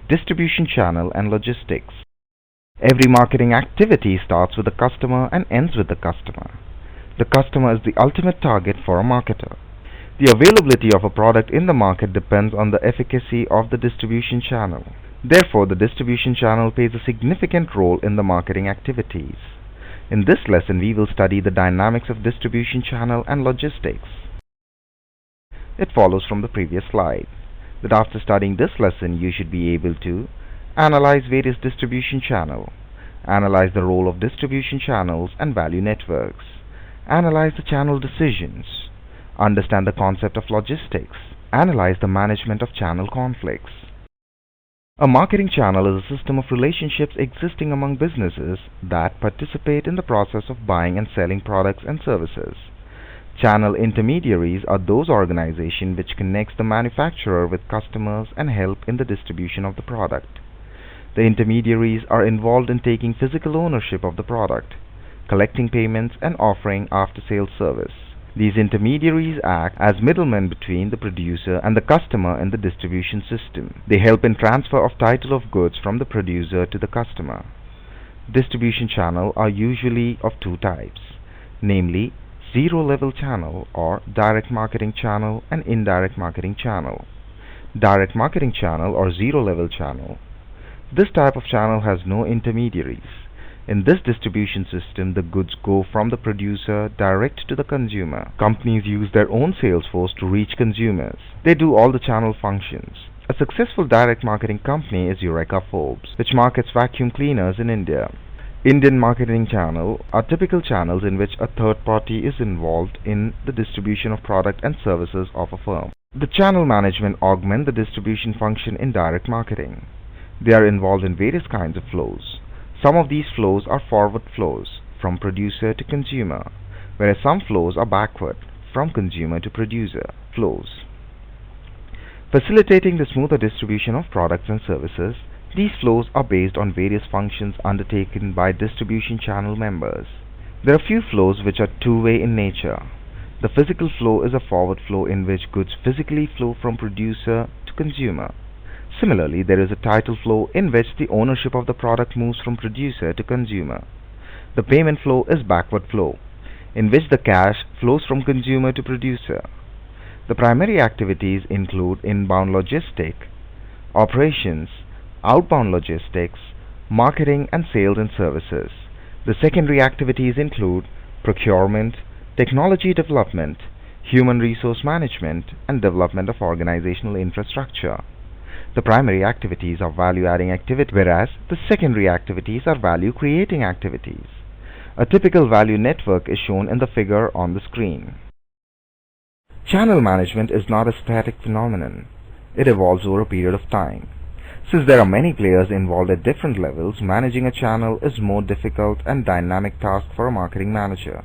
Distribution channel and logistics. Every marketing activity starts with the customer and ends with the customer. The customer is the ultimate target for a marketer. The availability of a product in the market depends on the efficacy of the distribution channel. Therefore, the distribution channel plays a significant role in the marketing activities. In this lesson, we will study the dynamics of distribution channel and logistics. It follows from the previous slide that after studying this lesson, you should be able to analyze various distribution channels, analyze the role of distribution channels and value networks, analyze the channel decisions, understand the concept of logistics, analyze the management of channel conflicts. A marketing channel is a system of relationships existing among businesses that participate in the process of buying and selling products and services. Channel intermediaries are those organizations which connects the manufacturer with customers and help in the distribution of the product. The intermediaries are involved in taking physical ownership of the product, collecting payments and offering after-sales service. These intermediaries act as middlemen between the producer and the customer in the distribution system. They help in transfer of title of goods from the producer to the customer. Distribution channels are usually of two types, namely zero-level channel or direct marketing channel and indirect marketing channel. Direct marketing channel or zero-level channel. This type of channel has no intermediaries. In this distribution system, the goods go from the producer direct to the consumer. Companies use their own sales force to reach consumers. They do all the channel functions. A successful direct marketing company is Eureka Forbes, which markets vacuum cleaners in India. Indian marketing channels are typical channels in which a third party is involved in the distribution of product and services of a firm. The channel management augment the distribution function in direct marketing. They are involved in various kinds of flows. Some of these flows are forward flows, from producer to consumer, whereas some flows are backward, from consumer to producer flows. Facilitating the smoother distribution of products and services, these flows are based on various functions undertaken by distribution channel members. There are few flows which are two-way in nature. The physical flow is a forward flow in which goods physically flow from producer to consumer. Similarly, there is a title flow in which the ownership of the product moves from producer to consumer. The payment flow is backward flow, in which the cash flows from consumer to producer. The primary activities include inbound logistics, operations, outbound logistics, marketing and sales and services. The secondary activities include procurement, technology development, human resource management, and development of organizational infrastructure. The primary activities are value-adding activities, whereas the secondary activities are value-creating activities. A typical value network is shown in the figure on the screen. Channel management is not a static phenomenon. It evolves over a period of time. Since there are many players involved at different levels, managing a channel is a more difficult and dynamic task for a marketing manager.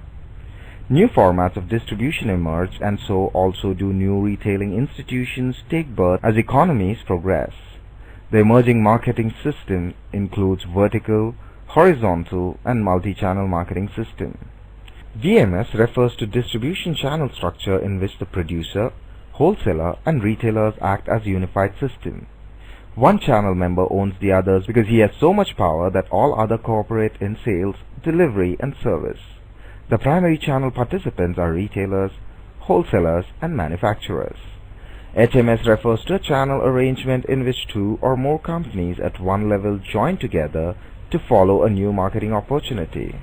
New formats of distribution emerge, and so also do new retailing institutions take birth as economies progress. The emerging marketing system includes vertical, horizontal, and multi-channel marketing system. VMS refers to distribution channel structure in which the producer, wholesaler, and retailers act as a unified system. One channel member owns the others because he has so much power that all other cooperate in sales, delivery, and service. The primary channel participants are retailers, wholesalers, and manufacturers. HMS refers to a channel arrangement in which two or more companies at one level join together to follow a new marketing opportunity.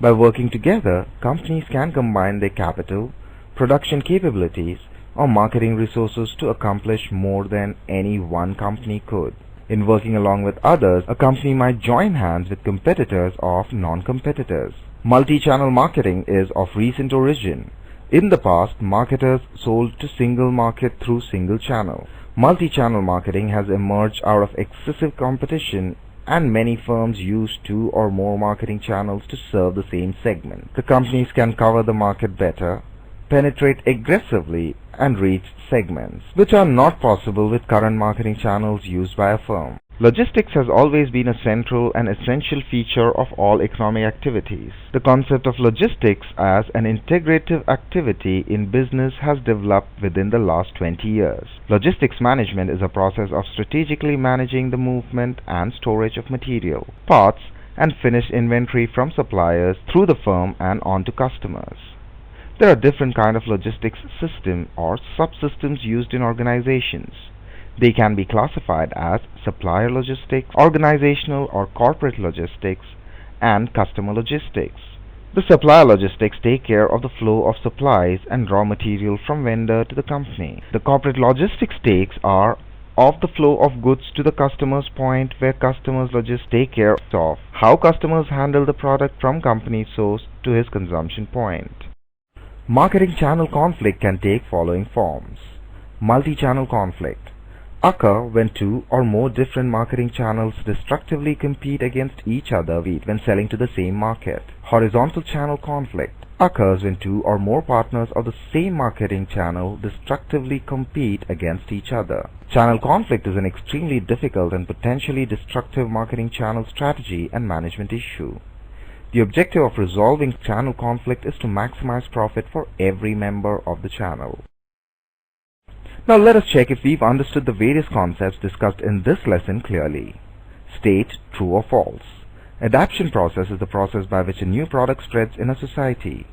By working together, companies can combine their capital, production capabilities, or marketing resources to accomplish more than any one company could. In working along with others, a company might join hands with competitors or non-competitors. Multi-channel marketing is of recent origin. In the past, marketers sold to single market through single channel. Multi-channel marketing has emerged out of excessive competition, and many firms use two or more marketing channels to serve the same segment. The companies can cover the market better, penetrate aggressively, and reach segments which are not possible with current marketing channels used by a firm. Logistics has always been a central and essential feature of all economic activities. The concept of logistics as an integrative activity in business has developed within the last 20 years. Logistics management is a process of strategically managing the movement and storage of material, parts, and finished inventory from suppliers through the firm and on to customers. There are different kinds of logistics system or subsystems used in organizations. They can be classified as supplier logistics, organizational or corporate logistics, and customer logistics. The supplier logistics take care of the flow of supplies and raw material from vendor to the company. The corporate logistics takes are of the flow of goods to the customer's point, where customers logistics take care of how customers handle the product from company source to his consumption point. Marketing channel conflict can take following forms. Multi-channel conflict occur when two or more different marketing channels destructively compete against each other when selling to the same market. Horizontal channel conflict occurs when two or more partners of the same marketing channel destructively compete against each other. Channel conflict is an extremely difficult and potentially destructive marketing channel strategy and management issue. The objective of resolving channel conflict is to maximize profit for every member of the channel. Now let us check if we've understood the various concepts discussed in this lesson clearly. State true or false. Adoption process is the process by which a new product spreads in a society.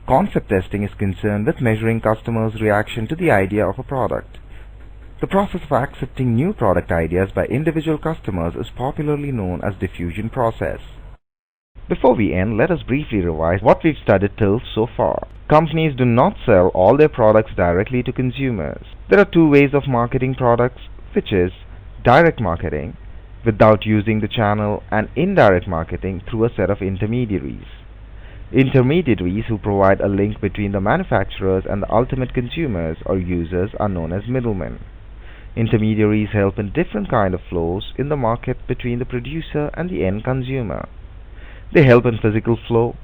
Concept testing is concerned with measuring customers' reaction to the idea of a product. The process of accepting new product ideas by individual customers is popularly known as diffusion process. Before we end, let us briefly revise what we've studied till so far. Companies do not sell all their products directly to consumers. There are two ways of marketing products, which is direct marketing, without using the channel, and indirect marketing through a set of intermediaries. Intermediaries who provide a link between the manufacturers and the ultimate consumers or users are known as middlemen. Intermediaries help in different kind of flows in the market between the producer and the end consumer. They help in physical flow,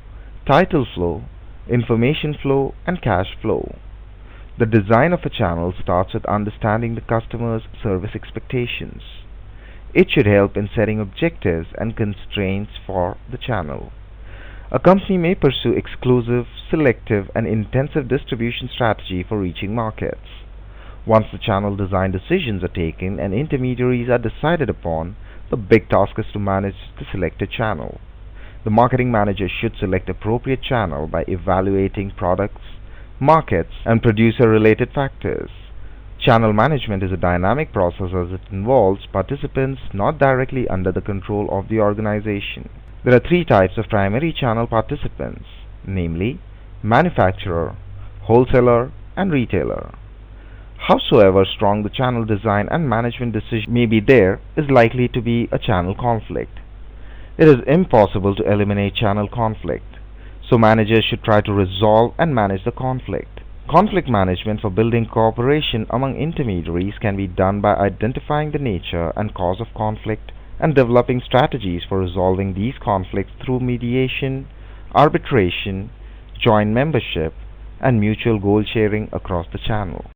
title flow, information flow, and cash flow. The design of a channel starts with understanding the customer's service expectations. It should help in setting objectives and constraints for the channel. A company may pursue exclusive, selective, and intensive distribution strategy for reaching markets. Once the channel design decisions are taken and intermediaries are decided upon, the big task is to manage the selected channel. The marketing manager should select appropriate channel by evaluating products, markets, and producer-related factors. Channel management is a dynamic process as it involves participants not directly under the control of the organization. There are three types of primary channel participants, namely manufacturer, wholesaler, and retailer. Howsoever strong the channel design and management decision may be, there is likely to be a channel conflict. It is impossible to eliminate channel conflict, so managers should try to resolve and manage the conflict. Conflict management for building cooperation among intermediaries can be done by identifying the nature and cause of conflict and developing strategies for resolving these conflicts through mediation, arbitration, joint membership, and mutual goal sharing across the channel.